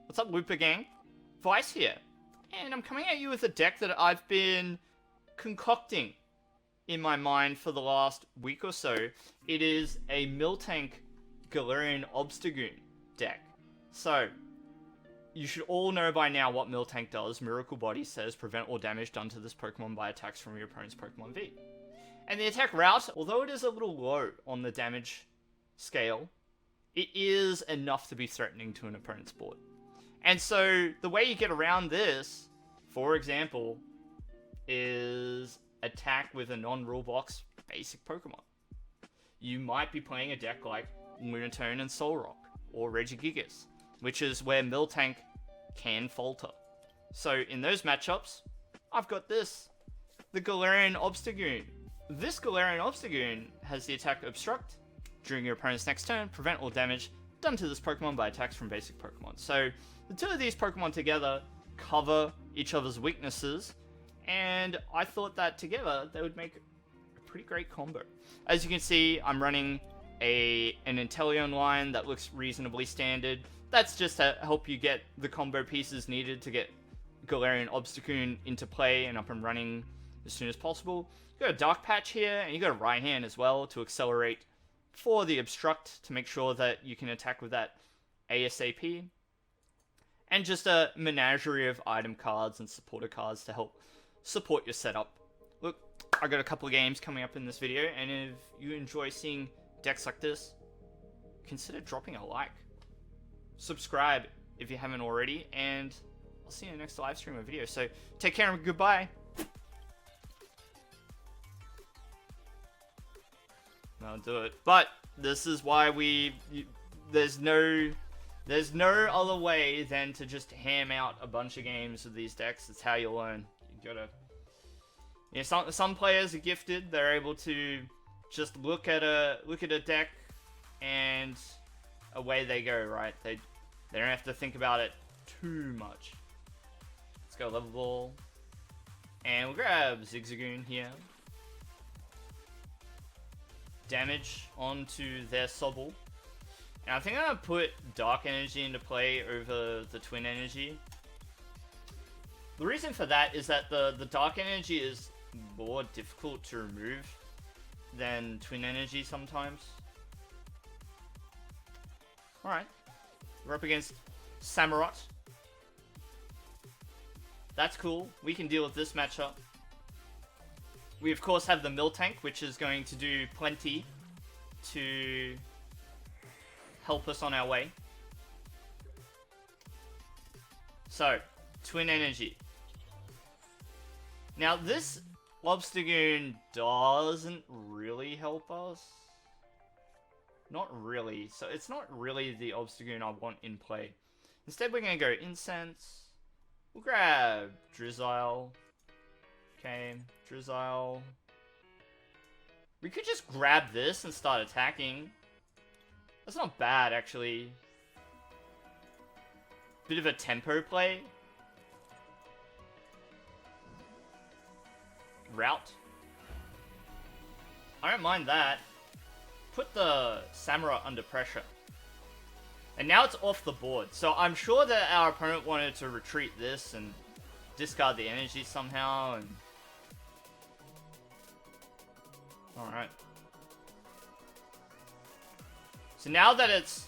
What's up, Looper Gang? Vice here. And I'm coming at you with a deck that I've been concocting in my mind for the last week or so. It is a Miltank Galarian Obstagoon deck. So, you should all know by now what Miltank does. Miracle Body says prevent all damage done to this Pokemon by attacks from your opponent's Pokemon V. And the attack route, although it is a little low on the damage scale, it is enough to be threatening to an opponent's board. And so, the way you get around this, for example, is attack with a non-rule box basic Pokemon. You might be playing a deck like Lunatone and Solrock, or Regigigas, which is where Miltank can falter. So, in those matchups, I've got this, the Galarian Obstagoon. This Galarian Obstagoon has the attack Obstruct. During your opponent's next turn, prevent all damage done to this Pokemon by attacks from basic Pokemon. So, the two of these Pokemon together cover each other's weaknesses, and I thought that together they would make a pretty great combo. As you can see, I'm running an Inteleon line that looks reasonably standard. That's just to help you get the combo pieces needed to get Galarian Obstagoon into play and up and running as soon as possible. You got a Dark Patch here, and you got a Raihan as well to accelerate for the Obstruct to make sure that you can attack with that ASAP. And just a menagerie of item cards and supporter cards to help support your setup. Look, I got a couple of games coming up in this video, and if you enjoy seeing decks like this, consider dropping a like. Subscribe if you haven't already, and I'll see you in the next live stream or video. So, take care and goodbye. I'll do it. But this is why there's no other way than to just ham out a bunch of games with these decks. It's how you learn. You gotta, you know, some players are gifted. They're able to just look at a deck and away they go. Right? They don't have to think about it too much. Let's go Level Ball, and we'll grab Zigzagoon here. Damage onto their Sobble. And I think I'm going to put Dark Energy into play over the Twin Energy. The reason for that is that the Dark Energy is more difficult to remove than Twin Energy sometimes. Alright. We're up against Samurott. That's cool. We can deal with this matchup. We of course have the Miltank, which is going to do plenty to help us on our way. So, Twin Energy. Now this Obstagoon doesn't really help us. Not really. So it's not really the Obstagoon I want in play. Instead we're going to go Incense. We'll grab Drizzile. Okay, Drizzile. We could just grab this and start attacking. That's not bad, actually. Bit of a tempo play. Route. I don't mind that. Put the Samurott under pressure. And now it's off the board. So I'm sure that our opponent wanted to retreat this and discard the energy somehow. And alright. So now that it's,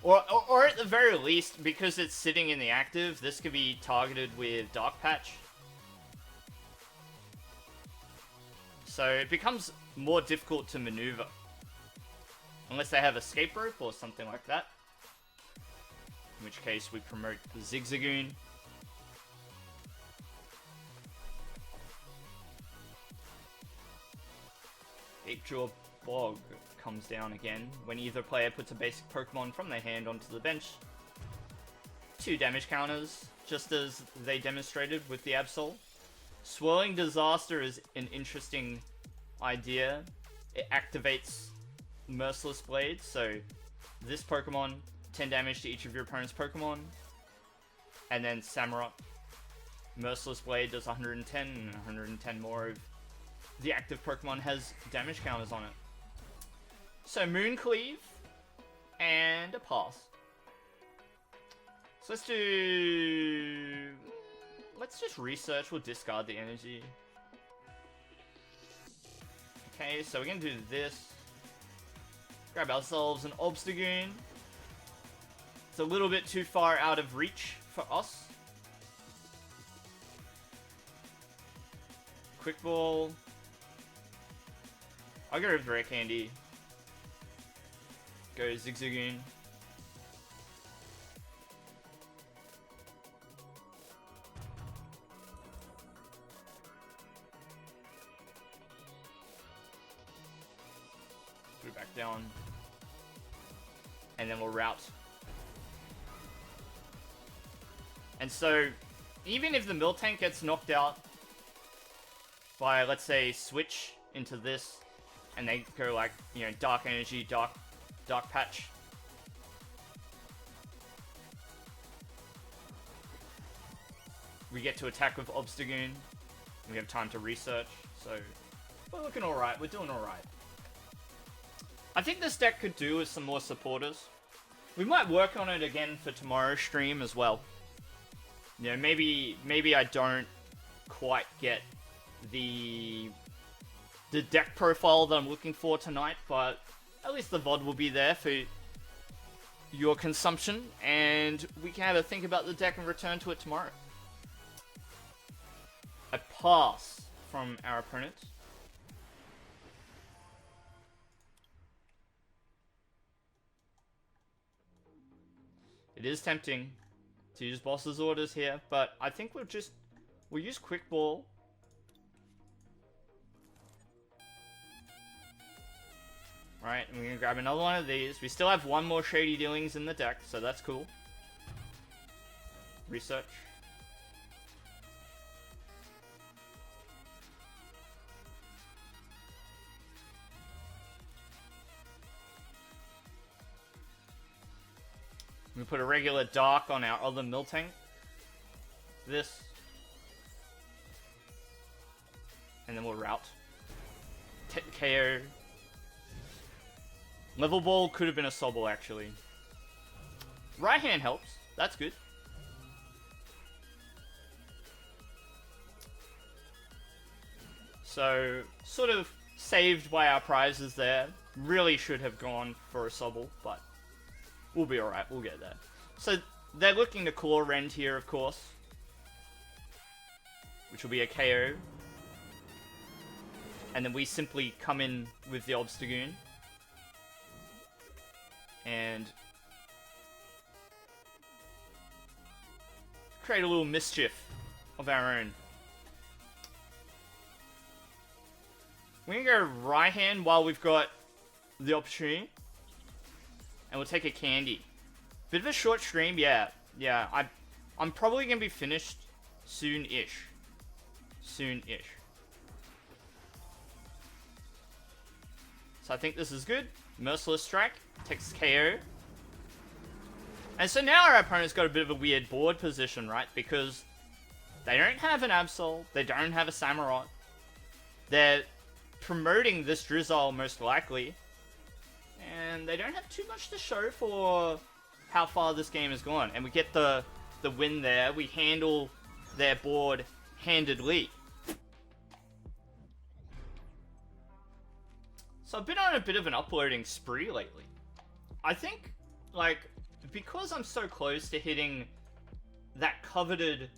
or at the very least, because it's sitting in the active, this could be targeted with Dark Patch. So it becomes more difficult to maneuver. Unless they have Escape Rope or something like that. In which case we promote the Zigzagoon. Apejaw Bog comes down again when either player puts a basic Pokemon from their hand onto the bench. 2 damage counters, just as they demonstrated with the Absol. Swirling Disaster is an interesting idea. It activates Merciless Blade, so this Pokemon, 10 damage to each of your opponent's Pokemon. And then Samurott, Merciless Blade does 110, and 110 more of the active Pokemon has damage counters on it. So Mooncleave, and a pass. So let's just research. We'll discard the energy. Okay, so we're gonna do this. Grab ourselves an Obstagoon. It's a little bit too far out of reach for us. Quick Ball. I'll go with Rare Candy. Go Zigzagoon. Put it back down. And then we'll route. And so, even if the Miltank gets knocked out by, let's say, switch into this, and they go like, you know, Dark Energy, Dark Patch. We get to attack with Obstagoon. We have time to research, so we're looking alright, we're doing alright. I think this deck could do with some more supporters. We might work on it again for tomorrow's stream as well. You know, maybe I don't quite get the deck profile that I'm looking for tonight, but at least the VOD will be there for your consumption, and we can have a think about the deck and return to it tomorrow. A pass from our opponent. It is tempting to use boss's orders here, but I think we'll use Quick Ball. Alright, and we're gonna grab another one of these. We still have one more Shady Dealings in the deck, so that's cool. Research. We put a regular Dark on our other Miltank. This. And then we'll route. KO. Level Ball could have been a Sobble, actually. Raihan helps. That's good. So, sort of saved by our prizes there. Really should have gone for a Sobble, but we'll be alright, we'll get there. So, they're looking to Claw Rend here, of course. Which will be a KO. And then we simply come in with the Obstagoon. And create a little mischief of our own. We're gonna go Raihan while we've got the opportunity. And we'll take a candy. Bit of a short stream, yeah. Yeah, I'm probably gonna be finished soon-ish. Soon-ish. So I think this is good. Merciless Strike. Takes KO. And so now our opponent's got a bit of a weird board position, right? Because they don't have an Absol. They don't have a Samurott. They're promoting this Drizzile most likely. And they don't have too much to show for how far this game has gone. And we get the win there. We handle their board handedly. So I've been on a bit of an uploading spree lately. I think, like, because I'm so close to hitting that coveted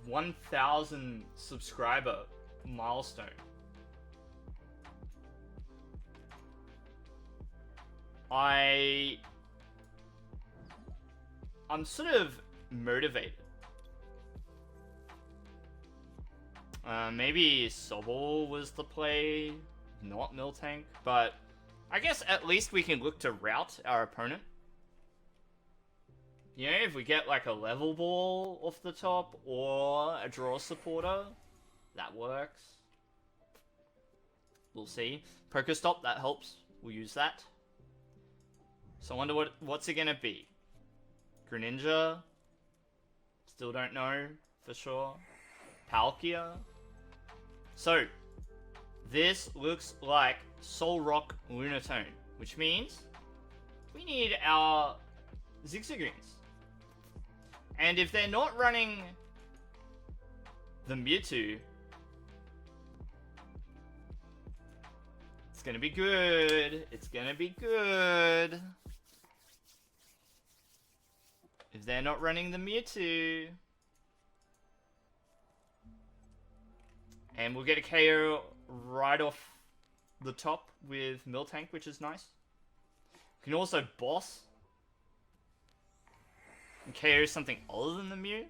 1,000 subscriber milestone, I'm sort of motivated. Maybe Sobble was the play, not Miltank, but I guess at least we can look to route our opponent. You know, if we get like a Level Ball off the top, or a Draw Supporter, that works. We'll see. Pokestop, that helps. We'll use that. So I wonder what's it gonna be? Greninja? Still don't know for sure. Palkia? So, this looks like Solrock Lunatone, which means we need our Zigzagoons. And if they're not running the Mewtwo, it's gonna be good. It's gonna be good. If they're not running the Mewtwo. And we'll get a KO right off the top with Miltank, which is nice. We can also boss and KO something other than the Mew.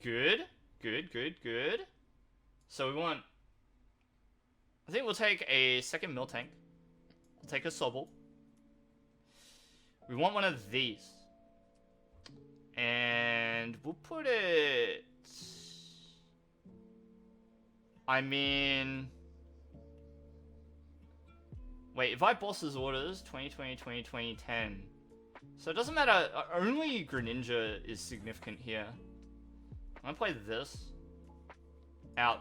Good. Good, good, good. So we want... I think we'll take a second Miltank. We'll take a Sobble. We want one of these. And we'll put it... I mean... Wait, if I boss his orders, 2020, 2020, 10. So it doesn't matter, only Greninja is significant here. I'm gonna play this. Ouch.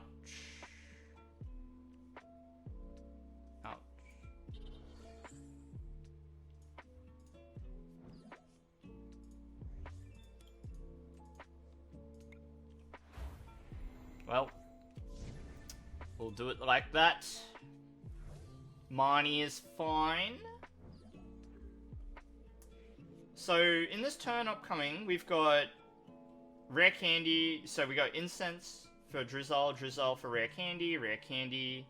Ouch. Well, we'll do it like that. Marnie is fine. So, in this turn upcoming, we've got Rare Candy. So, we got Incense for Drizzile, Drizzile for Rare Candy,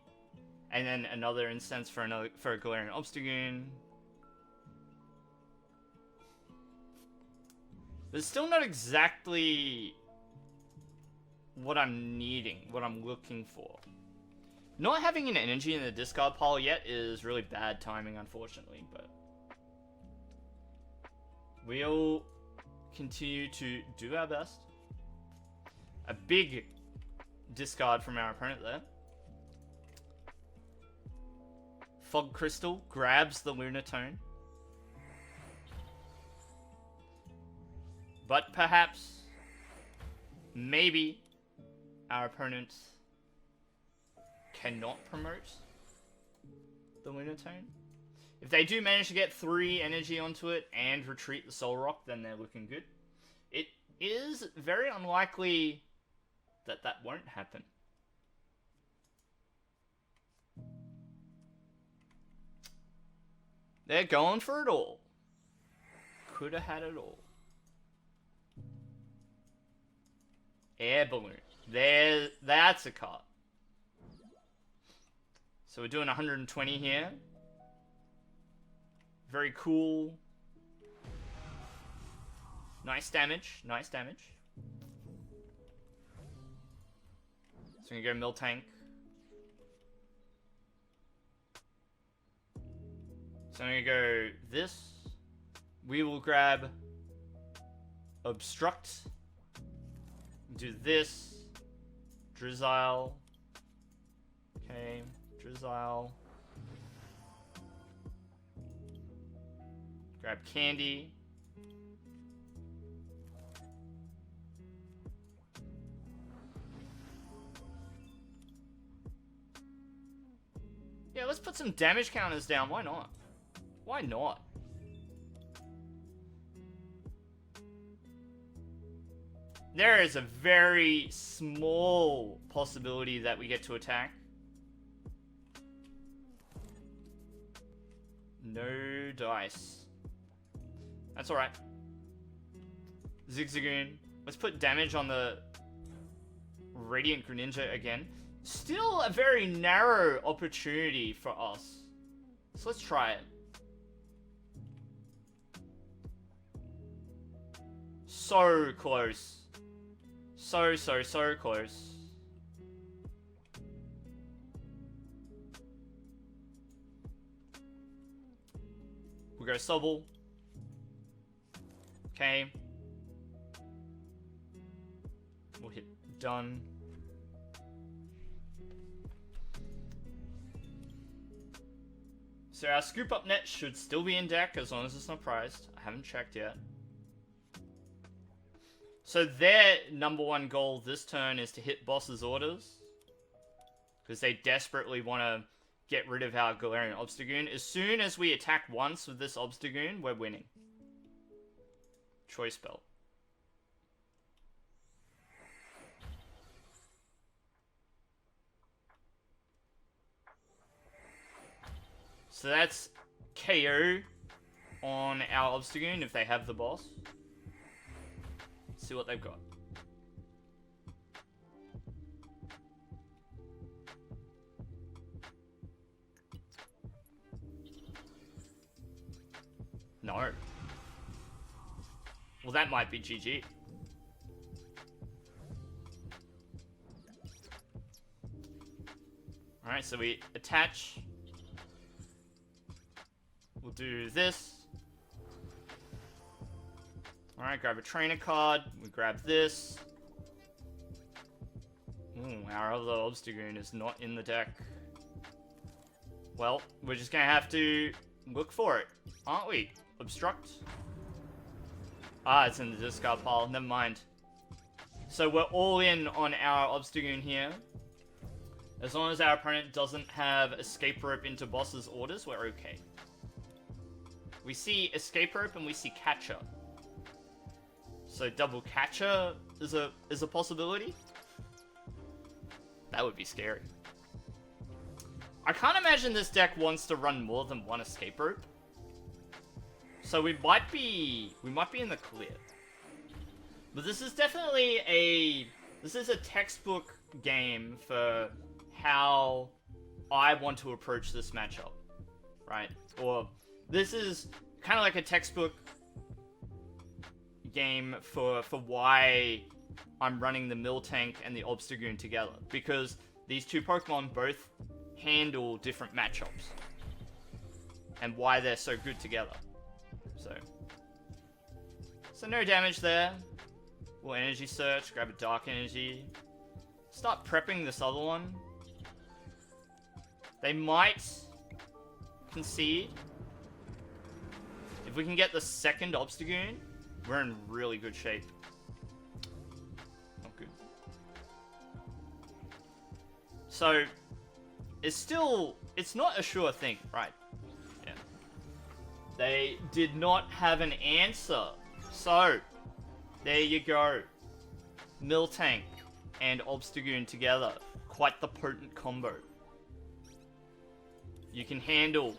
and then another Incense for a Galarian Obstagoon. But it's still not exactly what I'm needing, what I'm looking for. Not having an energy in the discard pile yet is really bad timing, unfortunately, but we'll continue to do our best. A big discard from our opponent there. Fog Crystal grabs the Lunatone. But perhaps, maybe, our opponents cannot promote the Lunatone. If they do manage to get 3 energy onto it and retreat the Solrock, then they're looking good. It is very unlikely that that won't happen. They're going for it all. Could have had it all. Air Balloon. That's a card. So we're doing 120 here. Very cool. Nice damage. Nice damage. So I'm gonna go Miltank. So I'm gonna go this. We will grab Obstruct. Do this. Drizzile. Okay. Drizzile. Grab Candy. Yeah, let's put some damage counters down. Why not? Why not? There is a very small possibility that we get to attack. No dice. That's alright. Zigzagoon. Let's put damage on the Radiant Greninja again. Still a very narrow opportunity for us. So let's try it. So close. So close. We'll go Sobble. Okay. We'll hit done. So our Scoop Up Net should still be in deck as long as it's not prized. I haven't checked yet. So their #1 goal this turn is to hit boss's orders. Because they desperately want to get rid of our Galarian Obstagoon. As soon as we attack once with this Obstagoon, we're winning. Choice Belt. So that's KO on our Obstagoon if they have the boss. Let's see what they've got. No. Well, that might be GG. Alright, so we attach. We'll do this. Alright, grab a trainer card. We grab this. Ooh, our other Obstagoon is not in the deck. Well, we're just gonna have to look for it, aren't we? Obstruct. Ah, it's in the discard pile. Never mind. So we're all in on our Obstagoon here. As long as our opponent doesn't have Escape Rope into boss's orders, we're okay. We see Escape Rope and we see Catcher. So double Catcher is a possibility. That would be scary. I can't imagine this deck wants to run more than one Escape Rope. So we might be in the clear. But this is definitely a textbook game for how I want to approach this matchup, right? Or this is kind of like a textbook game for why I'm running the Miltank and the Obstagoon together, because these two Pokemon both handle different matchups and why they're so good together. So no damage there. We'll energy search, grab a dark energy. Start prepping this other one. They might concede. If we can get the second Obstagoon, we're in really good shape. Not good. So, it's not a sure thing, right? Yeah. They did not have an answer. So, there you go. Miltank and Obstagoon together. Quite the potent combo. You can handle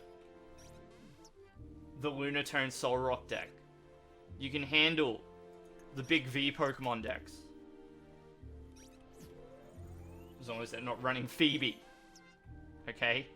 the Lunatone Solrock deck. You can handle the big V Pokemon decks. As long as they're not running Phoebe. Okay?